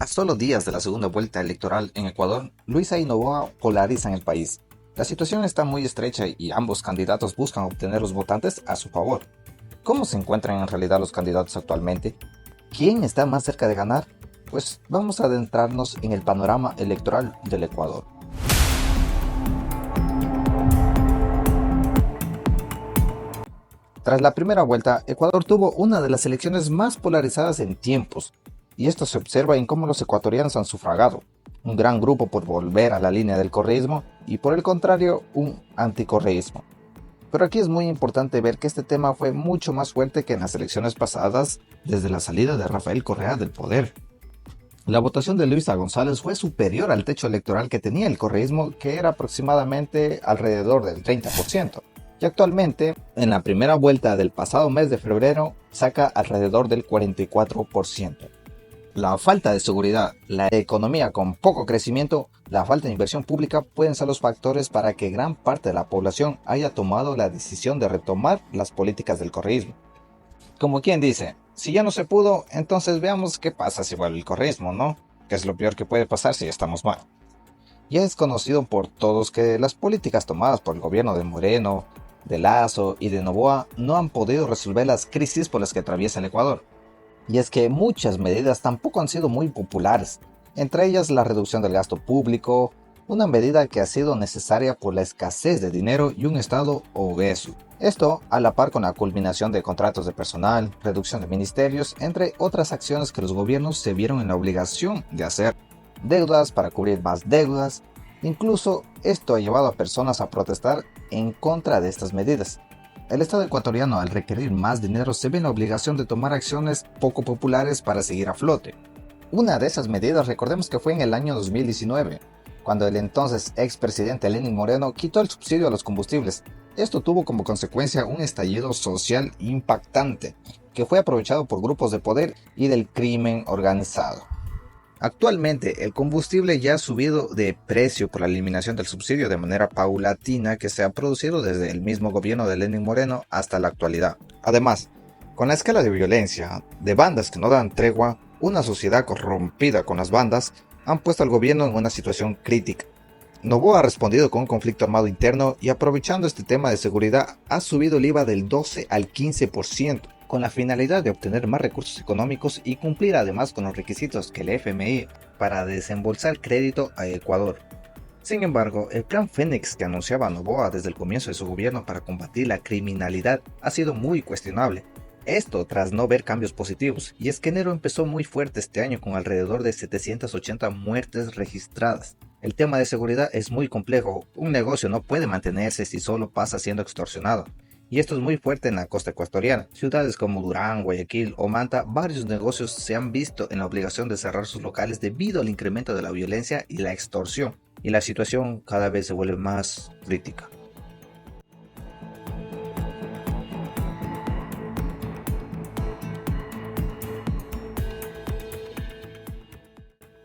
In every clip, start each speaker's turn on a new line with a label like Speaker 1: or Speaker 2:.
Speaker 1: A solo días de la segunda vuelta electoral en Ecuador, Luisa y Noboa polarizan el país. La situación está muy estrecha y ambos candidatos buscan obtener los votantes a su favor. ¿Cómo se encuentran en realidad los candidatos actualmente? ¿Quién está más cerca de ganar? Pues vamos a adentrarnos en el panorama electoral del Ecuador. Tras la primera vuelta, Ecuador tuvo una de las elecciones más polarizadas en tiempos, y esto se observa en cómo los ecuatorianos han sufragado. Un gran grupo por volver a la línea del correísmo y por el contrario, un anticorreísmo. Pero aquí es muy importante ver que este tema fue mucho más fuerte que en las elecciones pasadas desde la salida de Rafael Correa del poder. La votación de Luisa González fue superior al techo electoral que tenía el correísmo, que era aproximadamente alrededor del 30%. Y actualmente, en la primera vuelta del pasado mes de febrero, saca alrededor del 44%. La falta de seguridad, la economía con poco crecimiento, la falta de inversión pública pueden ser los factores para que gran parte de la población haya tomado la decisión de retomar las políticas del correísmo. Como quien dice, si ya no se pudo, entonces veamos qué pasa si vuelve el correísmo, ¿no? Que es lo peor que puede pasar si estamos mal. Ya es conocido por todos que las políticas tomadas por el gobierno de Moreno, de Lasso y de Noboa no han podido resolver las crisis por las que atraviesa el Ecuador. Y es que muchas medidas tampoco han sido muy populares, entre ellas la reducción del gasto público, una medida que ha sido necesaria por la escasez de dinero y un Estado obeso. Esto a la par con la culminación de contratos de personal, reducción de ministerios, entre otras acciones que los gobiernos se vieron en la obligación de hacer. Deudas para cubrir más deudas. Incluso esto ha llevado a personas a protestar en contra de estas medidas. El Estado ecuatoriano, al requerir más dinero, se ve en la obligación de tomar acciones poco populares para seguir a flote. Una de esas medidas, recordemos que fue en el año 2019, cuando el entonces expresidente Lenín Moreno quitó el subsidio a los combustibles. Esto tuvo como consecuencia un estallido social impactante, que fue aprovechado por grupos de poder y del crimen organizado. Actualmente, el combustible ya ha subido de precio por la eliminación del subsidio de manera paulatina que se ha producido desde el mismo gobierno de Lenín Moreno hasta la actualidad. Además, con la escala de violencia, de bandas que no dan tregua, una sociedad corrompida con las bandas, han puesto al gobierno en una situación crítica. Noboa ha respondido con un conflicto armado interno y aprovechando este tema de seguridad ha subido el IVA del 12 al 15%, con la finalidad de obtener más recursos económicos y cumplir además con los requisitos que el FMI para desembolsar crédito a Ecuador. Sin embargo, el plan Fénix que anunciaba Noboa desde el comienzo de su gobierno para combatir la criminalidad ha sido muy cuestionable. Esto tras no ver cambios positivos, y es que enero empezó muy fuerte este año con alrededor de 780 muertes registradas. El tema de seguridad es muy complejo, un negocio no puede mantenerse si solo pasa siendo extorsionado. Y esto es muy fuerte en la costa ecuatoriana. Ciudades como Durán, Guayaquil o Manta, varios negocios se han visto en la obligación de cerrar sus locales debido al incremento de la violencia y la extorsión. Y la situación cada vez se vuelve más crítica.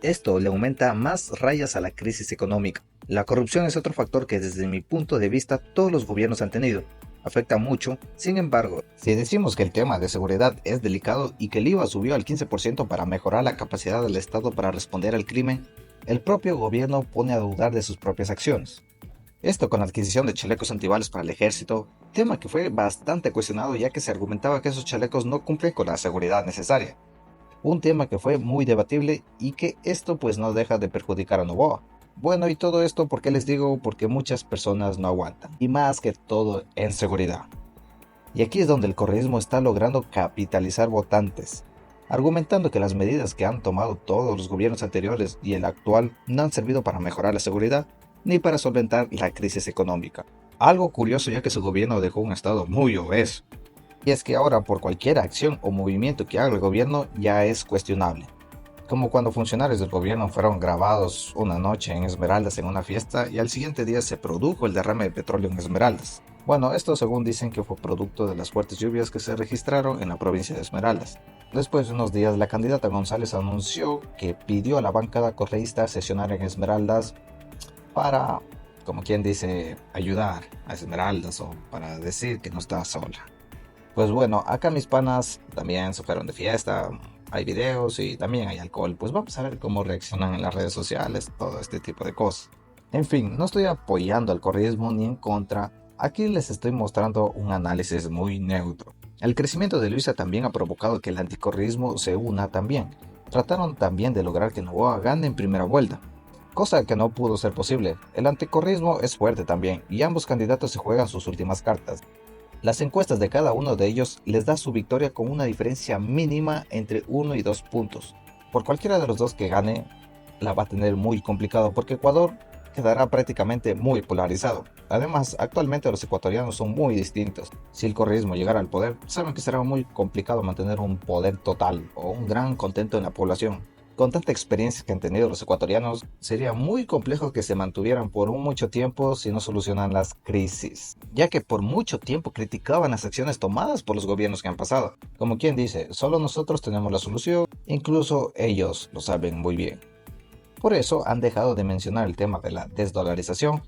Speaker 1: Esto le aumenta más rayas a la crisis económica. La corrupción es otro factor que desde mi punto de vista todos los gobiernos han tenido. Afecta mucho, sin embargo, si decimos que el tema de seguridad es delicado y que el IVA subió al 15% para mejorar la capacidad del Estado para responder al crimen, el propio gobierno pone a dudar de sus propias acciones. Esto con la adquisición de chalecos antibalas para el ejército, tema que fue bastante cuestionado ya que se argumentaba que esos chalecos no cumplen con la seguridad necesaria. Un tema que fue muy debatible y que esto pues no deja de perjudicar a Noboa. Bueno, y todo esto, ¿por qué les digo? Porque muchas personas no aguantan, y más que todo en seguridad. Y aquí es donde el correísmo está logrando capitalizar votantes, argumentando que las medidas que han tomado todos los gobiernos anteriores y el actual no han servido para mejorar la seguridad, ni para solventar la crisis económica. Algo curioso ya que su gobierno dejó un estado muy obeso. Y es que ahora por cualquier acción o movimiento que haga el gobierno ya es cuestionable. Como cuando funcionarios del gobierno fueron grabados una noche en Esmeraldas en una fiesta y al siguiente día se produjo el derrame de petróleo en Esmeraldas. Bueno, esto según dicen que fue producto de las fuertes lluvias que se registraron en la provincia de Esmeraldas. Después de unos días, la candidata González anunció que pidió a la bancada correísta sesionar en Esmeraldas para, como quien dice, ayudar a Esmeraldas o para decir que no estaba sola. Pues bueno, acá mis panas también se fueron de fiesta, hay videos y también hay alcohol. Pues vamos a ver cómo reaccionan en las redes sociales, todo este tipo de cosas. En fin, no estoy apoyando al correísmo ni en contra. Aquí les estoy mostrando un análisis muy neutro. El crecimiento de Luisa también ha provocado que el anticorreísmo se una también. Trataron también de lograr que Noboa gane en primera vuelta, cosa que no pudo ser posible. El anticorreísmo es fuerte también y ambos candidatos se juegan sus últimas cartas. Las encuestas de cada uno de ellos les da su victoria con una diferencia mínima entre 1 y 2 puntos. Por cualquiera de los dos que gane, la va a tener muy complicado porque Ecuador quedará prácticamente muy polarizado. Además, actualmente los ecuatorianos son muy distintos. Si el correísmo llegara al poder, saben que será muy complicado mantener un poder total o un gran contento en la población. Con tanta experiencia que han tenido los ecuatorianos, sería muy complejo que se mantuvieran por mucho tiempo si no solucionan las crisis, ya que por mucho tiempo criticaban las acciones tomadas por los gobiernos que han pasado. Como quien dice, solo nosotros tenemos la solución, incluso ellos lo saben muy bien. Por eso han dejado de mencionar el tema de la desdolarización.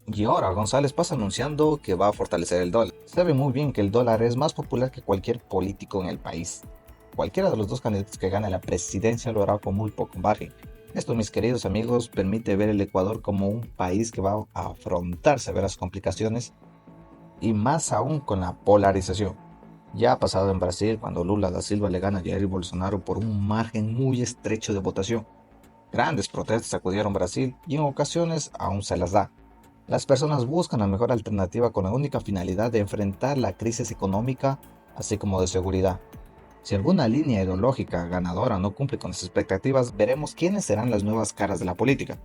Speaker 1: Y ahora González pasa anunciando que va a fortalecer el dólar. Sabe muy bien que el dólar es más popular que cualquier político en el país. Cualquiera de los dos candidatos que gane la presidencia lo hará con muy poco margen. Esto, mis queridos amigos, permite ver el Ecuador como un país que va a afrontar severas complicaciones y más aún con la polarización. Ya ha pasado en Brasil cuando Lula da Silva le gana a Jair Bolsonaro por un margen muy estrecho de votación. Grandes protestas sacudieron Brasil y en ocasiones aún se las da. Las personas buscan la mejor alternativa con la única finalidad de enfrentar la crisis económica así como de seguridad. Si alguna línea ideológica ganadora no cumple con las expectativas, veremos quiénes serán las nuevas caras de la política.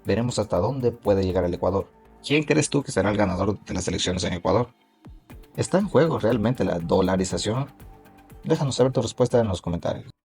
Speaker 1: Veremos hasta dónde puede llegar el Ecuador. ¿Quién crees tú que será el ganador de las elecciones en Ecuador? ¿Está en juego realmente la dolarización? Déjanos saber tu respuesta en los comentarios.